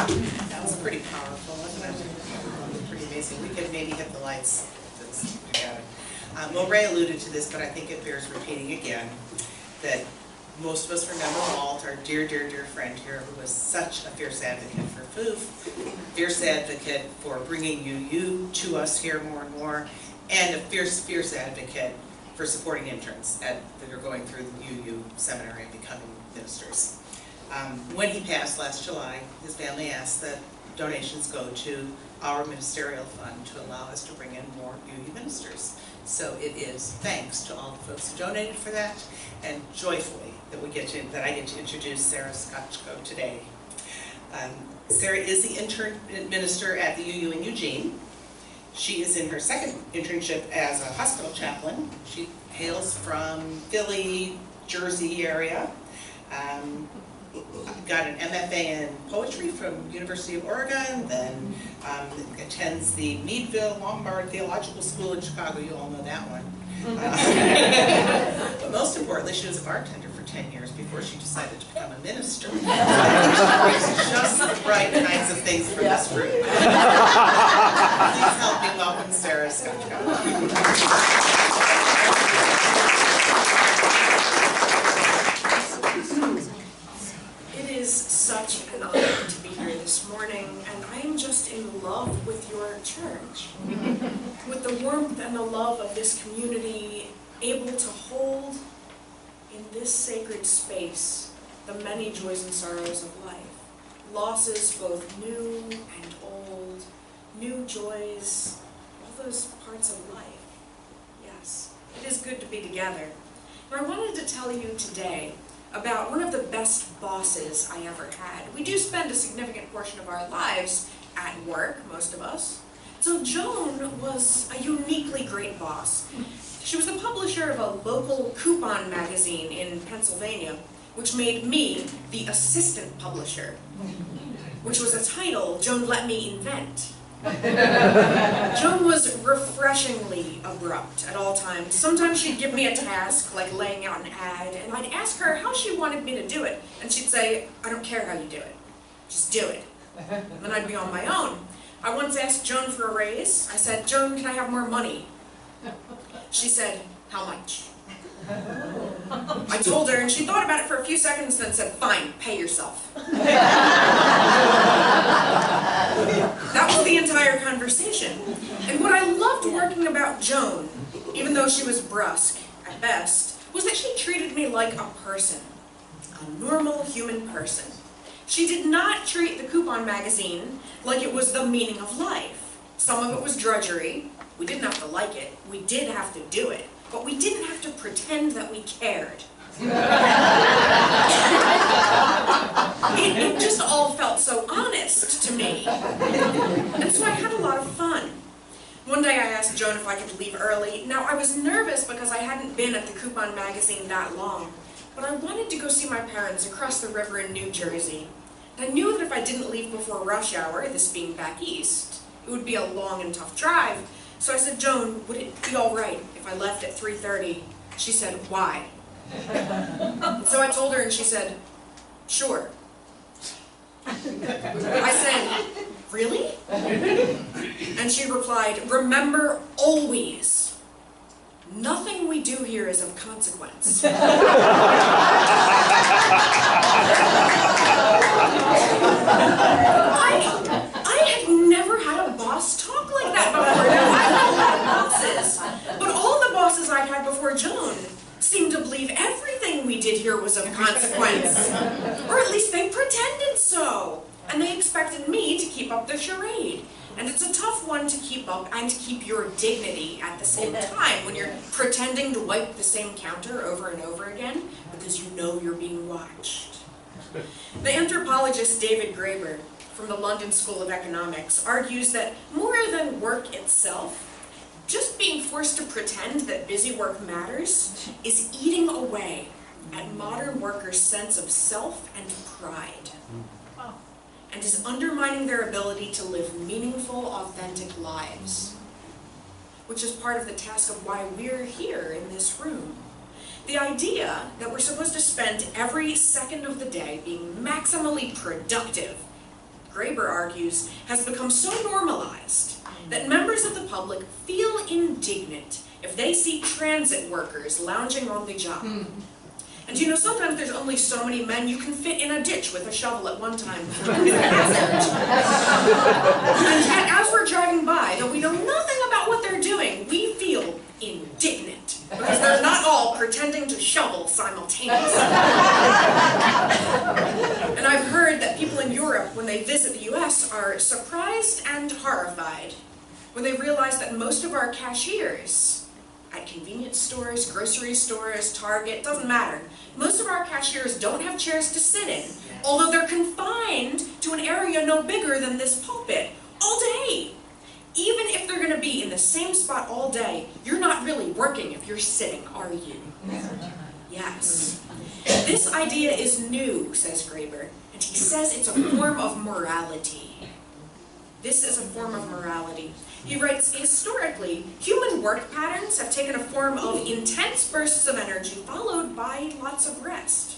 That was pretty powerful, wasn't it? Pretty amazing. We could maybe hit the lights. Well, Ray alluded to this, but I think it bears repeating again, that most of us remember Walt, our dear, dear, dear friend here, who was such a fierce advocate for FOOF, fierce advocate for bringing UU to us here more and more, and a fierce, fierce advocate for supporting interns that are going through the UU seminary and becoming ministers. When he passed last July, his family asked that donations go to our ministerial fund to allow us to bring in more UU ministers. So it is thanks to all the folks who donated for that, and joyfully that I get to introduce Sarah Skochko today. Sarah is the intern minister at the UU in Eugene. She is in her second internship as a hospital chaplain. She hails from Philly, Jersey area. Got an MFA in poetry from University of Oregon, then attends the Meadville Lombard Theological School in Chicago. You all know that one. But most importantly, she was a bartender for 10 years before she decided to become a minister. She brings just the right kinds of things for this group. Please help me welcome Sarah Skochko. Such an honor to be here this morning, and I am just in love with your church. With the warmth and the love of this community, able to hold in this sacred space the many joys and sorrows of life. Losses both new and old, new joys, all those parts of life. Yes, it is good to be together. But I wanted to tell you today about one of the best bosses I ever had. We do spend a significant portion of our lives at work, most of us. So Joan was a uniquely great boss. She was the publisher of a local coupon magazine in Pennsylvania, which made me the assistant publisher, which was a title Joan let me invent. Joan was refreshingly abrupt at all times. Sometimes she'd give me a task, like laying out an ad, and I'd ask her how she wanted me to do it. And she'd say, I don't care how you do it, just do it. And then I'd be on my own. I once asked Joan for a raise. I said, Joan, can I have more money? She said, how much? I told her, and she thought about it for a few seconds, then said, fine, pay yourself. That was the entire conversation. And what I loved working about Joan, even though she was brusque at best, was that she treated me like a person, a normal human person. She did not treat the coupon magazine like it was the meaning of life. Some of it was drudgery. We didn't have to like it. We did have to do it. But we didn't have to pretend that we cared. It just all felt so honest to me. And so I had a lot of fun. One day I asked Joan if I could leave early. Now, I was nervous because I hadn't been at the coupon magazine that long, but I wanted to go see my parents across the river in New Jersey. And I knew that if I didn't leave before rush hour, this being back east, it would be a long and tough drive. So I said, Joan, would it be all right if I left at 3:30? She said, why? So I told her, and she said, sure. I said, really? And she replied, remember always, nothing we do here is of consequence. I had never had a boss talk like that before. Now, I've had a lot of bosses, but all the bosses I'd had before Joan seemed to believe everything we did here was of consequence. Or at least they pretended so. And they expected me to keep up the charade. And it's a tough one to keep up and to keep your dignity at the same time when you're pretending to wipe the same counter over and over again because you know you're being watched. The anthropologist David Graeber from the London School of Economics argues that more than work itself, just being forced to pretend that busy work matters is eating away at modern workers' sense of self and pride, and is undermining their ability to live meaningful, authentic lives, which is part of the task of why we're here in this room. The idea that we're supposed to spend every second of the day being maximally productive Graeber argues, has become so normalized that members of the public feel indignant if they see transit workers lounging on the job. And you know, sometimes there's only so many men you can fit in a ditch with a shovel at one time. And as we're driving by, though we know nothing about what they're doing, we feel indignant, because they're not all pretending to shovel simultaneously. And I've heard that people in Europe, when they visit the US, are surprised and horrified when they realize that most of our cashiers at convenience stores, grocery stores, Target, doesn't matter. Most of our cashiers don't have chairs to sit in, although they're confined to an area no bigger than this pulpit all day. Even if they're going to be in the same spot all day, you're not really working if you're sitting, are you? Yes. This idea is new, says Graeber, and he says it's a form of morality. This is a form of morality. He writes, historically, human work patterns have taken a form of intense bursts of energy followed by lots of rest.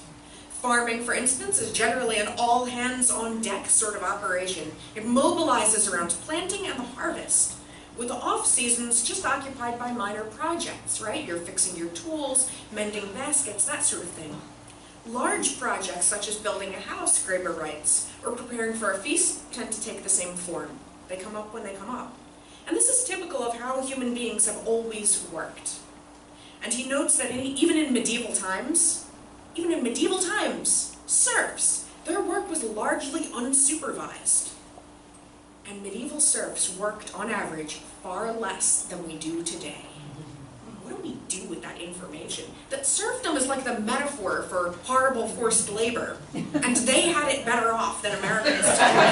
Farming, for instance, is generally an all-hands-on-deck sort of operation. It mobilizes around planting and the harvest, with the off-seasons just occupied by minor projects, right? You're fixing your tools, mending baskets, that sort of thing. Large projects, such as building a house, Graeber writes, or preparing for a feast, tend to take the same form. They come up when they come up. And this is typical of how human beings have always worked. And he notes that even in medieval times, serfs, their work was largely unsupervised. And medieval serfs worked, on average, far less than we do today. What do we do with that information? That serfdom is like the metaphor for horrible forced labor, and they had it better off than Americans today.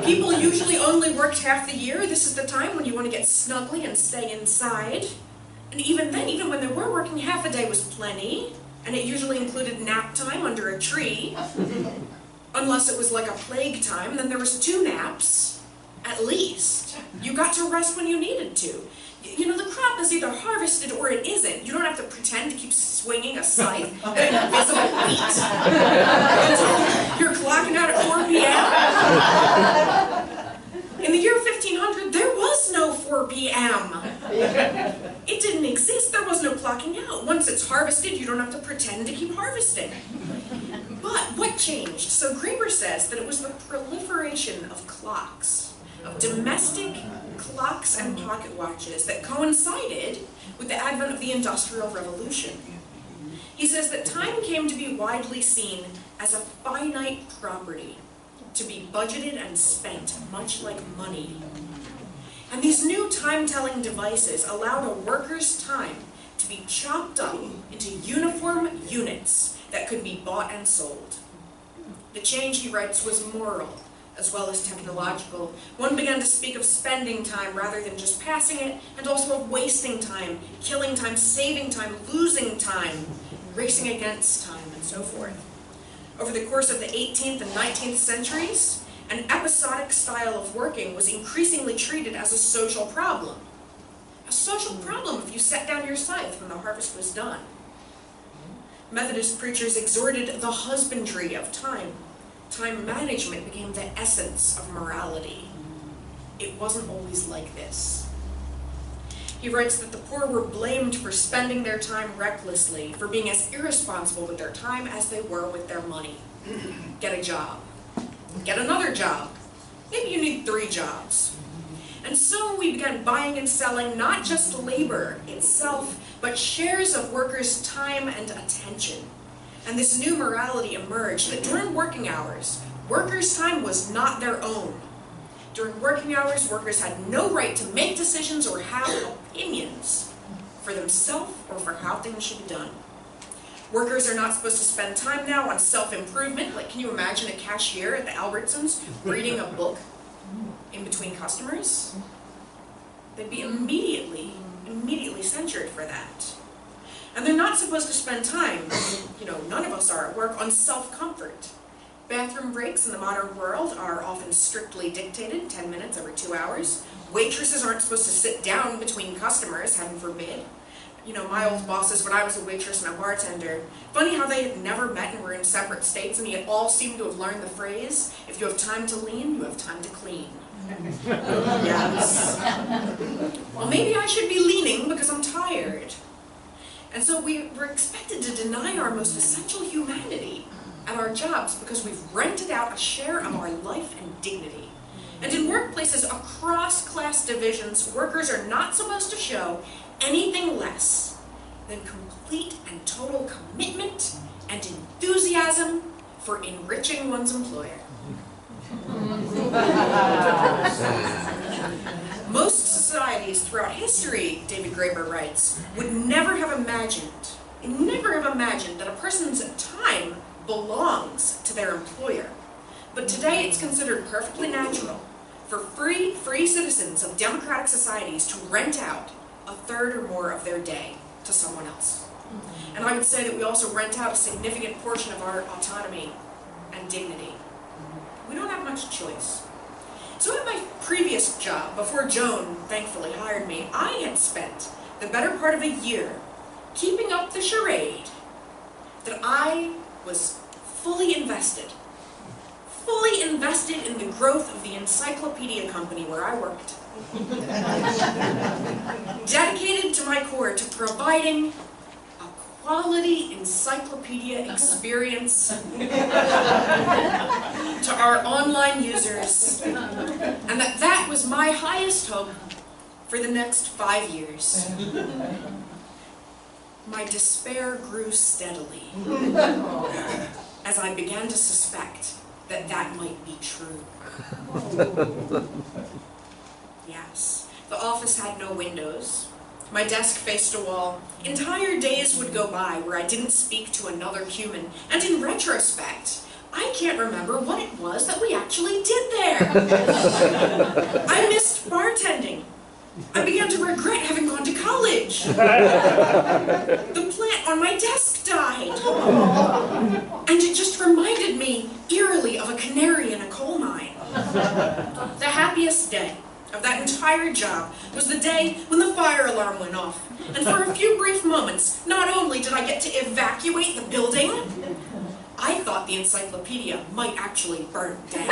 People usually only worked half the year. This is the time when you want to get snuggly and stay inside. And even then, even when they were working, half a day was plenty, and it usually included nap time under a tree. Unless it was like a plague time, then there was 2 naps, at least. You got to rest when you needed to. You know, the crop is either harvested or it isn't. You don't have to pretend to keep swinging a scythe at invisible wheat until you're clocking out at 4 p.m. In the year 1500, there was no 4 p.m. It didn't exist. There was no clocking out. Once it's harvested, you don't have to pretend to keep harvesting. But what changed? So Graeber says that it was the proliferation of clocks, of domestic clocks and pocket watches that coincided with the advent of the Industrial Revolution. He says that time came to be widely seen as a finite property, to be budgeted and spent, much like money. And these new time-telling devices allowed a worker's time to be chopped up into uniform units that could be bought and sold. The change, he writes, was moral as well as technological. One began to speak of spending time rather than just passing it, and also of wasting time, killing time, saving time, losing time, racing against time, and so forth. Over the course of the 18th and 19th centuries, an episodic style of working was increasingly treated as a social problem. A social problem if you set down your scythe when the harvest was done. Methodist preachers exhorted the husbandry of time. Time management became the essence of morality. It wasn't always like this. He writes that the poor were blamed for spending their time recklessly, for being as irresponsible with their time as they were with their money. Get a job. Get another job. Maybe you need 3 jobs. And so we began buying and selling not just labor itself, but shares of workers' time and attention. And this new morality emerged that during working hours, workers' time was not their own. During working hours, workers had no right to make decisions or have opinions for themselves or for how things should be done. Workers are not supposed to spend time now on self-improvement. Like, can you imagine a cashier at the Albertsons reading a book in between customers? They'd be immediately censured for that. And they're not supposed to spend time, you know, none of us are at work, on self-comfort. Bathroom breaks in the modern world are often strictly dictated, 10 minutes every 2 hours. Waitresses aren't supposed to sit down between customers, heaven forbid. you know, my old bosses when I was a waitress and a bartender. Funny how they had never met and were in separate states, and yet all seemed to have learned the phrase, if you have time to lean, you have time to clean. Yes. Well, maybe I should be leaning because I'm tired. And so we were expected to deny our most essential humanity at our jobs because we've rented out a share of our life and dignity. And in workplaces across class divisions, workers are not supposed to show anything less than complete and total commitment and enthusiasm for enriching one's employer. Most societies throughout history, David Graeber writes, would never have imagined that a person's time belongs to their employer. But today it's considered perfectly natural for free citizens of democratic societies to rent out a third or more of their day to someone else. And I would say that we also rent out a significant portion of our autonomy and dignity. We don't have much choice. So at my previous job, before Joan thankfully hired me, I had spent the better part of a year keeping up the charade that I was fully invested in the growth of the encyclopedia company where I worked. Dedicated to my core to providing a quality encyclopedia experience to our online users, and that was my highest hope for the next 5 years. My despair grew steadily as I began to suspect that might be true. Yes, the office had no windows. My desk faced a wall. Entire days would go by where I didn't speak to another human, and in retrospect, I can't remember what it was that we actually did there. I missed bartending. I began to regret having gone to college. The plant on my desk died. And it just reminded me eerily of a canary in a coal mine. The happiest day of that entire job was the day when the fire alarm went off. And for a few brief moments, not only did I get to evacuate the building, I thought the encyclopedia might actually burn down.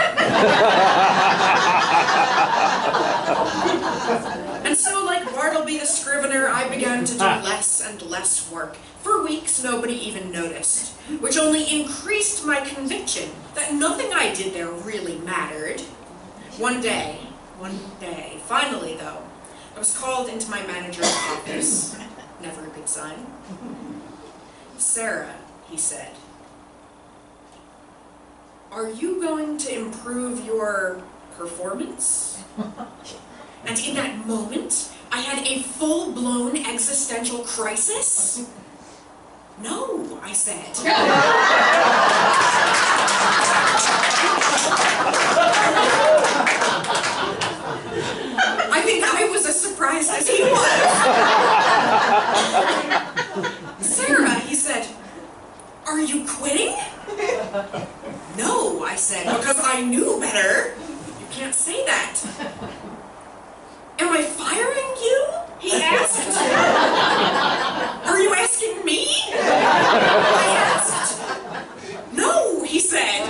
And so, like Bartleby the Scrivener, I began to do less and less work. For weeks, nobody even noticed, which only increased my conviction that nothing I did there really mattered. One day, finally though, I was called into my manager's office. Never a good sign. "Sarah," he said, "are you going to improve your performance?" And in that moment, I had a full-blown existential crisis. "No," I said. I think I was as surprised as he was. "Sarah," he said, "are you quitting?" "No," I said, because I knew better. "You can't say that." "Am I firing you?" he asked. "Are you asking me?" I asked. "No," he said.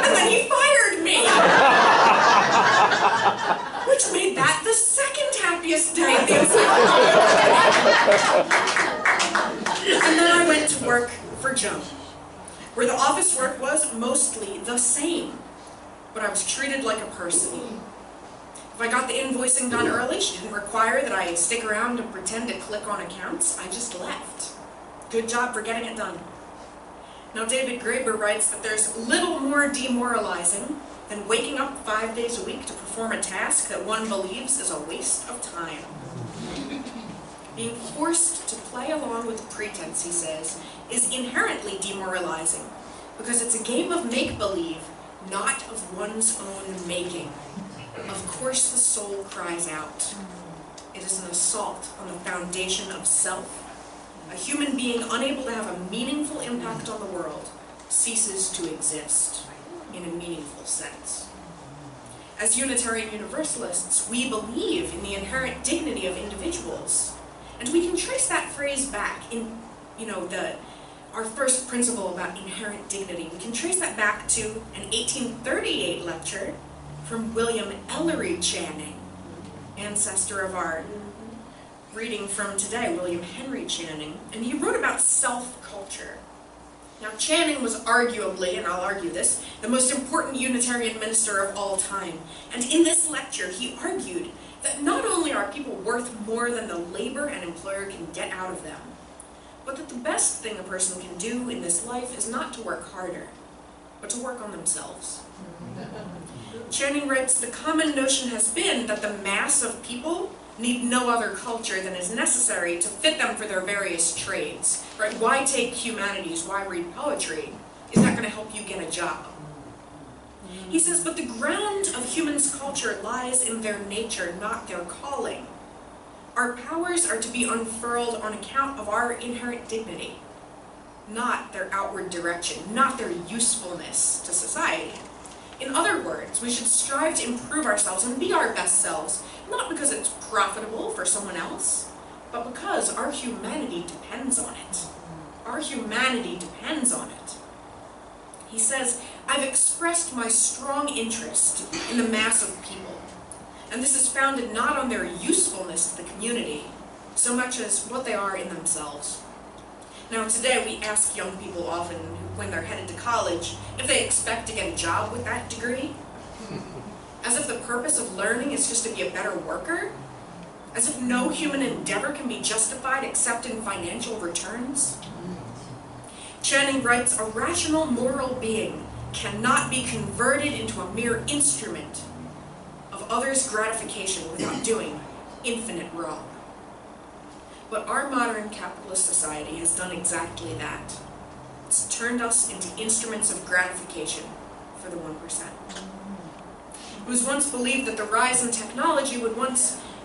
And then he fired me. Which made that the second happiest day of the encyclopedia. And then I went to work for Joan, where the office work was mostly the same, but I was treated like a person. If I got the invoicing done early, she didn't require that I stick around and pretend to click on accounts. I just left. Good job for getting it done. Now, David Graeber writes that there's little more demoralizing than waking up 5 days a week to perform a task that one believes is a waste of time. Being forced to play along with the pretense, he says, is inherently demoralizing because it's a game of make-believe, not of one's own making. Of course the soul cries out. It is an assault on the foundation of self. A human being unable to have a meaningful impact on the world ceases to exist in a meaningful sense. As Unitarian Universalists, we believe in the inherent dignity of individuals, And we can trace that phrase back in, our first principle about inherent dignity. We can trace that back to an 1838 lecture from William Ellery Channing, ancestor of our reading from today, William Henry Channing, and he wrote about self-culture. Now, Channing was arguably, and I'll argue this, the most important Unitarian minister of all time. And in this lecture, he argued that not only are people worth more than the labor an employer can get out of them, but that the best thing a person can do in this life is not to work harder, but to work on themselves. Channing writes, the common notion has been that the mass of people need no other culture than is necessary to fit them for their various trades. Right? Why take humanities? Why read poetry? Is that going to help you get a job? He says, but the ground of humans' culture lies in their nature, not their calling. Our powers are to be unfurled on account of our inherent dignity, not their outward direction, not their usefulness to society. In other words, we should strive to improve ourselves and be our best selves, not because it's profitable for someone else, but because our humanity depends on it. Our humanity depends on it. He says, I've expressed my strong interest in the mass of people, and this is founded not on their usefulness to the community, so much as what they are in themselves. Now today we ask young people often, when they're headed to college, if they expect to get a job with that degree. As if the purpose of learning is just to be a better worker. As if no human endeavor can be justified except in financial returns. Channing writes, a rational moral being cannot be converted into a mere instrument of others' gratification without doing infinite wrong. But our modern capitalist society has done exactly that. It's turned us into instruments of gratification for the 1%. It was once believed that the rise in technology would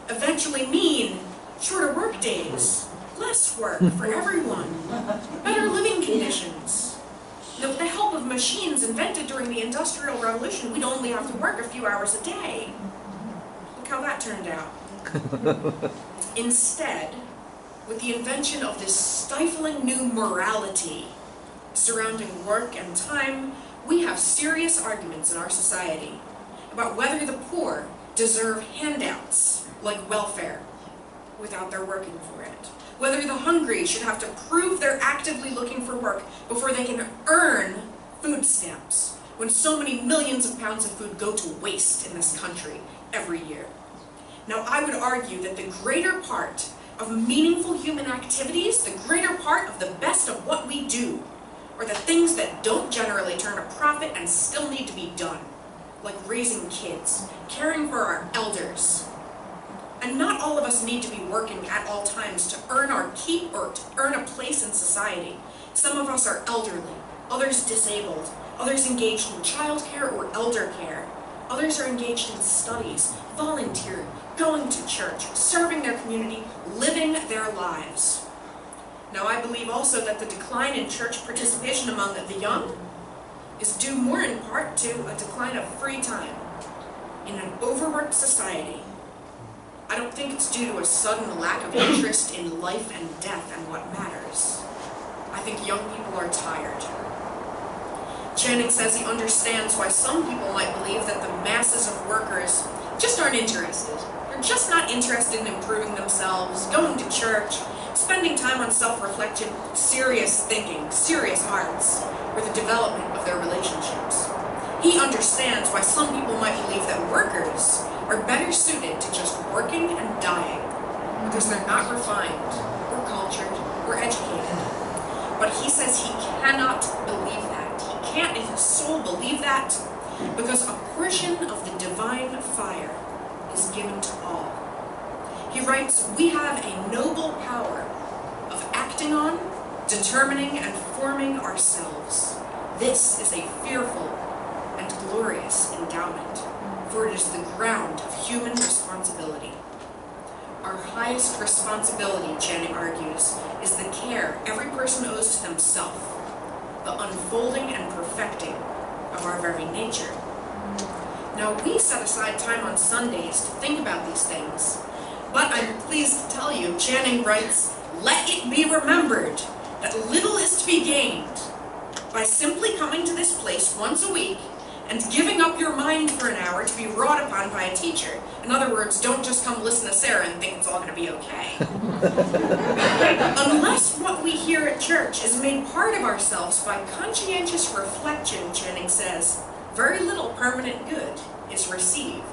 eventually mean shorter work days, less work for everyone, better living conditions. Now, with the help of machines invented during the Industrial Revolution, we'd only have to work a few hours a day. Look how that turned out. Instead, with the invention of this stifling new morality surrounding work and time, we have serious arguments in our society about whether the poor deserve handouts like welfare without their working for it, whether the hungry should have to prove they're actively looking for work before they can earn food stamps, when so many millions of pounds of food go to waste in this country every year. Now, I would argue that the greater part of meaningful human activities, the greater part of the best of what we do, are the things that don't generally turn a profit and still need to be done, like raising kids, caring for our elders. And not all of us need to be working at all times to earn our keep or to earn a place in society. Some of us are elderly, others disabled, others engaged in childcare or elder care. Others are engaged in studies, volunteering, going to church, serving their community, living their lives. Now, I believe also that the decline in church participation among the young is due more in part to a decline of free time in an overworked society. I don't think it's due to a sudden lack of interest in life and death and what matters. I think young people are tired. Channing says he understands why some people might believe that the masses of workers just aren't interested. They're just not interested in improving themselves, going to church, spending time on self-reflection, serious thinking, serious arts, or the development of their relationships. He understands why some people might believe that workers are better suited to just working and dying, because they're not refined, or cultured, or educated. But he says he cannot believe that. He can't in his soul believe that, because a portion of the divine fire is given to all. He writes, we have a noble power of acting on, determining, and forming ourselves. This is a fearful and glorious endowment, for it is the ground of human responsibility. Our highest responsibility, Channing argues, is the care every person owes to themselves, the unfolding and perfecting of our very nature. Now, we set aside time on Sundays to think about these things, But I'm pleased to tell you, Channing writes, "Let it be remembered that little is to be gained by simply coming to this place once a week and giving up your mind for an hour to be wrought upon by a teacher." In other words, don't just come listen to Sarah and think it's all going to be okay. Unless what we hear at church is made part of ourselves by conscientious reflection, Channing says, very little permanent good is received.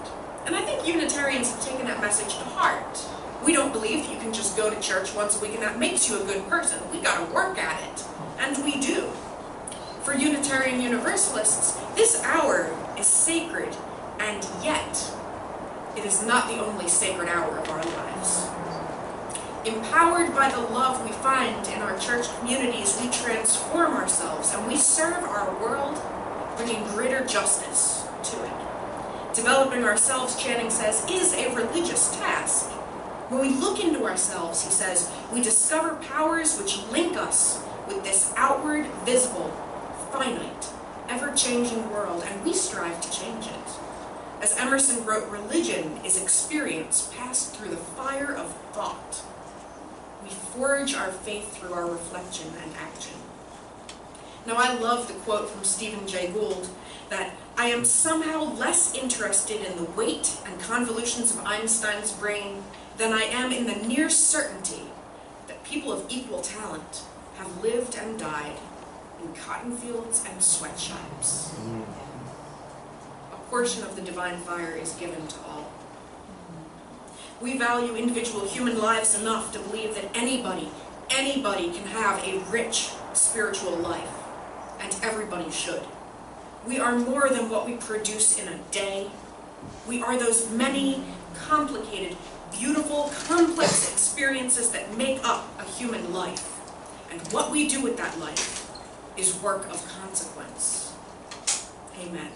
And I think Unitarians have taken that message to heart. We don't believe you can just go to church once a week and that makes you a good person. We got to work at it. And we do. For Unitarian Universalists, this hour is sacred, and yet it is not the only sacred hour of our lives. Empowered by the love we find in our church communities, we transform ourselves and we serve our world, bringing greater justice to it. Developing ourselves, Channing says, is a religious task. When we look into ourselves, he says, we discover powers which link us with this outward, visible, finite, ever-changing world, and we strive to change it. As Emerson wrote, religion is experience passed through the fire of thought. We forge our faith through our reflection and action. Now, I love the quote from Stephen Jay Gould that I am somehow less interested in the weight and convolutions of Einstein's brain than I am in the near certainty that people of equal talent have lived and died in cotton fields and sweatshops. A portion of the divine fire is given to all. We value individual human lives enough to believe that anybody can have a rich spiritual life, and everybody should. We are more than what we produce in a day. We are those many complicated, beautiful, complex experiences that make up a human life. And what we do with that life is work of consequence. Amen.